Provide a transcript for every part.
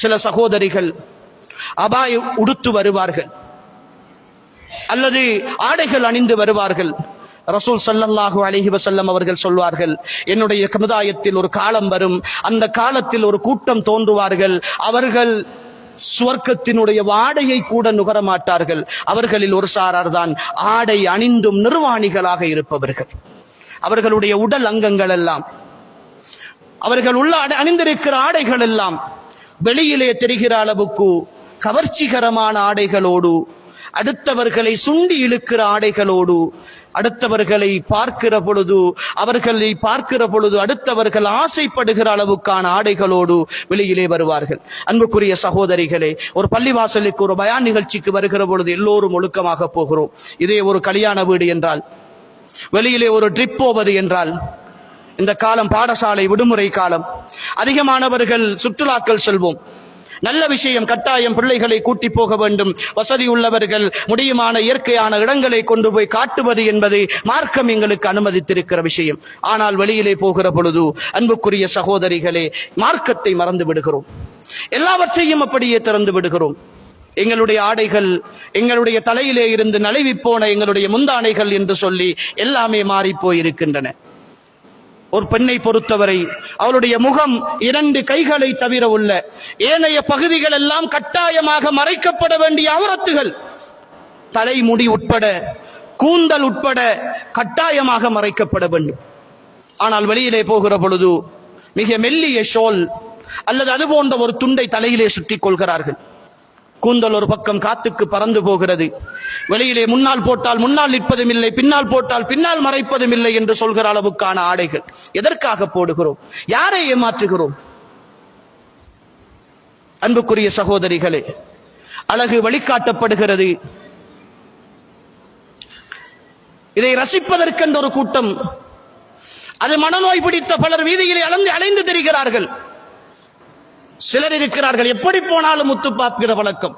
சில சகோதரிகள் அபாய் உடுத்து வருவார்கள் அல்லது ஆடைகள் அணிந்து வருவார்கள். ரசூல் ஸல்லல்லாஹு அலைஹி வஸல்லம் அவர்கள் சொல்வார்கள், என்னுடைய சமுதாயத்தில் ஒரு காலம் வரும், அந்த காலத்தில் ஒரு கூட்டம் தோன்றுவார்கள், அவர்கள் சுவர்க்கத்தினுடைய ஆடையை கூட நுகர மாட்டார்கள். அவர்களில் ஒரு சாரார் தான் ஆடை அணிந்தும் நிர்வாணிகளாக இருப்பவர்கள். அவர்களுடைய உடல் அங்கங்கள் எல்லாம், அவர்கள் உள்ள அணிந்திருக்கிற ஆடைகள் எல்லாம் வெளியிலே தெரிகிற அளவுக்கு கவர்ச்சிகரமான ஆடைகளோடு, அடுத்தவர்களை சுண்டி இழுக்கிற ஆடைகளோடு, அடுத்தவர்களை பார்க்கிற பொழுது அடுத்தவர்கள் ஆசைப்படுகிற அளவுக்கான ஆடைகளோடு வெளியிலே வருவார்கள். அன்புக்குரிய சகோதரிகளே, ஒரு பள்ளிவாசலுக்கு ஒரு பயான் நிகழ்ச்சிக்கு வருகிற பொழுது எல்லோரும் ஒழுக்கமாக போகிறோம். இதே ஒரு கல்யாண வீடு என்றால், வெளியிலே ஒரு ட்ரிப் போவது என்றால், இந்த காலம் பாடசாலை விடுமுறை காலம், அதிகமானவர்கள் சுற்றுலாக்கள் செல்வோம். நல்ல விஷயம், கட்டாயம் பிள்ளைகளை கூட்டி போக வேண்டும். வசதி உள்ளவர்கள் முடியுமான இயற்கையான இடங்களை கொண்டு போய் காட்டுவது என்பது மார்க்கம் எங்களுக்கு அனுமதித்திருக்கிற விஷயம். ஆனால் வெளியிலே போகிற பொழுது அன்புக்குரிய சகோதரிகளே, மார்க்கத்தை மறந்து விடுகிறோம். எல்லாவற்றையும் அப்படியே திறந்து விடுகிறோம். எங்களுடைய ஆடைகள், எங்களுடைய தலையிலே இருந்து நழுவி போன எங்களுடைய முந்தானைகள் என்று சொல்லி எல்லாமே மாறி போயிருக்கின்றன. ஒரு பெண்ணை பொறுத்தவரை அவளுடைய முகம் 2 கைகளை தவிர உள்ள ஏனைய பகுதிகள் எல்லாம் கட்டாயமாக மறைக்கப்பட வேண்டிய அவரத்துகள், தலைமுடி உட்பட கூந்தல் உட்பட கட்டாயமாக மறைக்கப்பட வேண்டும். ஆனால் வெளியிலே போகிற பொழுது மிக மெல்லிய ஷோல் அல்லது அது போன்ற ஒரு துண்டை தலையிலே சுற்றிக் கொள்கிறார்கள். கூந்தல் ஒரு பக்கம் காத்துக்கு பறந்து போகிறது. வெளியிலே முன்னால் போட்டால் முன்னால் நிற்பதும் இல்லை, பின்னால் போட்டால் பின்னால் மறைப்பதும் இல்லை என்று சொல்கிற அளவுக்கான ஆடைகள். எதற்காக போடுகிறோம்? யாரை ஏமாற்றுகிறோம்? அன்புக்குரிய சகோதரிகளே, அழகு வழிகாட்டப்படுகிறது. இதை ரசிப்பதற்கென்ற ஒரு கூட்டம், அது மனநோய் பிடித்த பலர் வீதியிலே அலைந்து திரிகிறார்கள். சிலர் இருக்கிறார்கள், எப்படி போனாலும் முத்து பார்க்கிற வழக்கம்.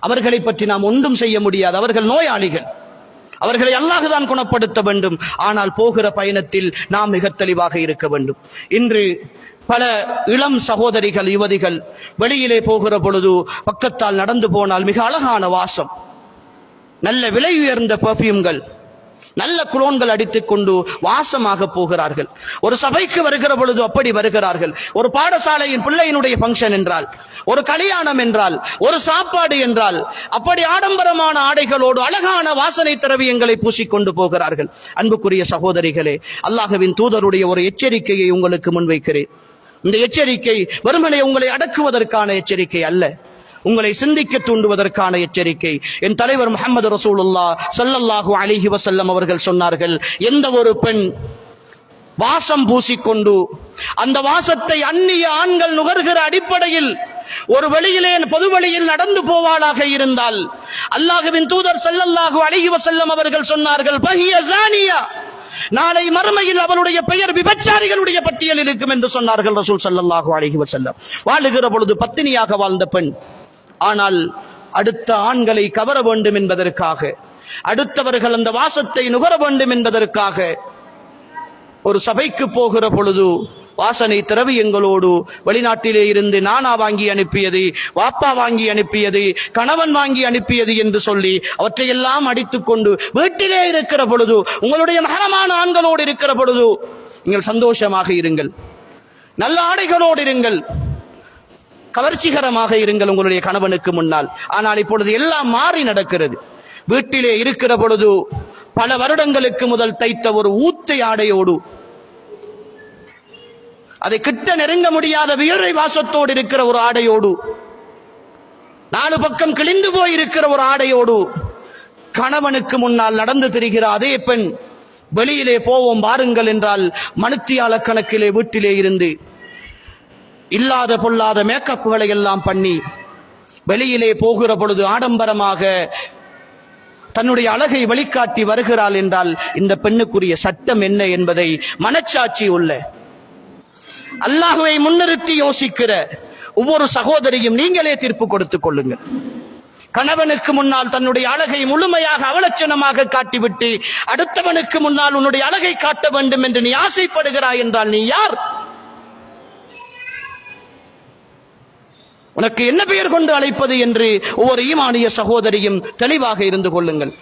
அவர்களை பற்றி நாம் ஒன்றும் செய்ய முடியாது. அவர்கள் நோயாளிகள், அவர்களை அல்லாஹ் தான் குணப்படுத்த வேண்டும். ஆனால் போகிற பயணத்தில் நாம் மிக தெளிவாக இருக்க வேண்டும். இன்று பல இளம் சகோதரிகள், யுவதிகள் வெளியிலே போகிற பொழுது பக்கத்தால் நடந்து போனால் மிக அழகான வாசம், நல்ல விலை உயர்ந்த பெர்ஃபியூம்கள், நல்ல குளோன்கள் அடித்துக் கொண்டு வாசமாக போகிறார்கள். ஒரு சபைக்கு வருகிற பொழுது அப்படி வருகிறார்கள். ஒரு பாடசாலையின் பிள்ளையினுடைய ஃபங்க்ஷன் என்றால், ஒரு கல்யாணம் என்றால், ஒரு சாப்பாடு என்றால் அப்படி ஆடம்பரமான ஆடைகளோடு அழகான வாசனை திரவியங்களை பூசிக்கொண்டு போகிறார்கள். அன்புக்குரிய சகோதரிகளே, அல்லாஹ்வின் தூதருடைய ஒரு எச்சரிக்கையை உங்களுக்கு முன்வைக்கிறேன். இந்த எச்சரிக்கை வெறுமனே உங்களை அடக்குவதற்கான எச்சரிக்கை அல்ல, உங்களை சிந்திக்க தூண்டுவதற்கான எச்சரிக்கை. என் தலைவர் முஹம்மது ரசூலுல்லாஹ் ஸல்லல்லாஹு அலைஹி வஸல்லம் அவர்கள் சொன்னார்கள், எந்த ஒரு பெண் வாசம் பூசிக்கொண்டு அந்த வாசத்தை அந்நிய ஆண்கள் நுகர்கிற அடிப்படையில் ஒரு வெளியிலே பொது வழியில் நடந்து போவாளாக இருந்தால், அல்லாஹ்வின் தூதர் ஸல்லல்லாஹு அலைஹி வஸல்லம் அவர்கள் சொன்னார்கள், பஹிய ஜானியா, நாளை மறுமையில் அவளுடைய பெயர் விபச்சாரிகளுடைய பட்டியலில் இருக்கும் என்று சொன்னார்கள் ரசூல் ஸல்லல்லாஹு அலைஹி வஸல்லம். வாழுகிற பொழுது பத்தினியாக வாழ்ந்த பெண், ஆனால் அடுத்த ஆண்களை கவர வேண்டும் என்பதற்காக, அடுத்தவர்கள் அந்த வாசத்தை நுகர வேண்டும் என்பதற்காக ஒரு சபைக்கு போகிற பொழுது வாசனை திரவியங்களோடு வெளிநாட்டிலே இருந்து நானா வாங்கி அனுப்பியது, வாப்பா வாங்கி அனுப்பியது, கணவன் வாங்கி அனுப்பியது என்று சொல்லி அவற்றையெல்லாம் அடித்துக்கொண்டு வீட்டிலே இருக்கிற பொழுது, உங்களுடைய மகரமான ஆண்களோடு இருக்கிற பொழுது நீங்கள் சந்தோஷமாக இருங்கள், நல்ல ஆடைகளோடு இருங்கள், கவர்ச்சிகரமாக இருங்கள் உங்களுடைய கணவனுக்கு முன்னால். ஆனால் இப்பொழுது எல்லாம் மாறி நடக்கிறது. வீட்டிலே இருக்கிற பொழுது பல வருடங்களுக்கு முதல் தைத்த ஒரு ஊத்தை ஆடையோடு, அதை கிட்ட நெருங்க முடியாத வியர்வை வாசத்தோடு இருக்கிற ஒரு ஆடையோடு, 4 பக்கம் கிழிந்து போய் இருக்கிற ஒரு ஆடையோடு கணவனுக்கு முன்னால் நடந்து திரிகிற அதே பெண் வெளியிலே போவோம் வாருங்கள் என்றால் மணித்தியால கணக்கிலே வீட்டிலே இருந்து இல்லாத பொல்லாத மேக்கப்புகளை எல்லாம் பண்ணி வெளியிலே போகிற பொழுது ஆடம்பரமாக தன்னுடைய அழகை வெளிக்காட்டி வருகிறாள் என்றால் இந்த பெண்ணுக்குரிய சட்டம் என்ன என்பதை மனச்சாட்சி உள்ள, அல்லாஹ்வை முன்னிறுத்தி யோசிக்கிற ஒவ்வொரு சகோதரியும் நீங்களே தீர்ப்பு கொடுத்துக் கொள்ளுங்கள். கணவனுக்கு முன்னால் தன்னுடைய அழகை முழுமையாக அவலட்சணமாக காட்டிவிட்டு அடுத்தவனுக்கு முன்னால் உன்னுடைய அழகை காட்ட வேண்டும் என்று நீ ஆசைப்படுகிறாய் என்றால் நீ யார்? உனக்கு என்ன பெயர் கொண்டு அழைப்பது என்று ஒவ்வொரு ஈமானிய சகோதரியும் தெளிவாக இருந்து கொள்ளுங்கள்.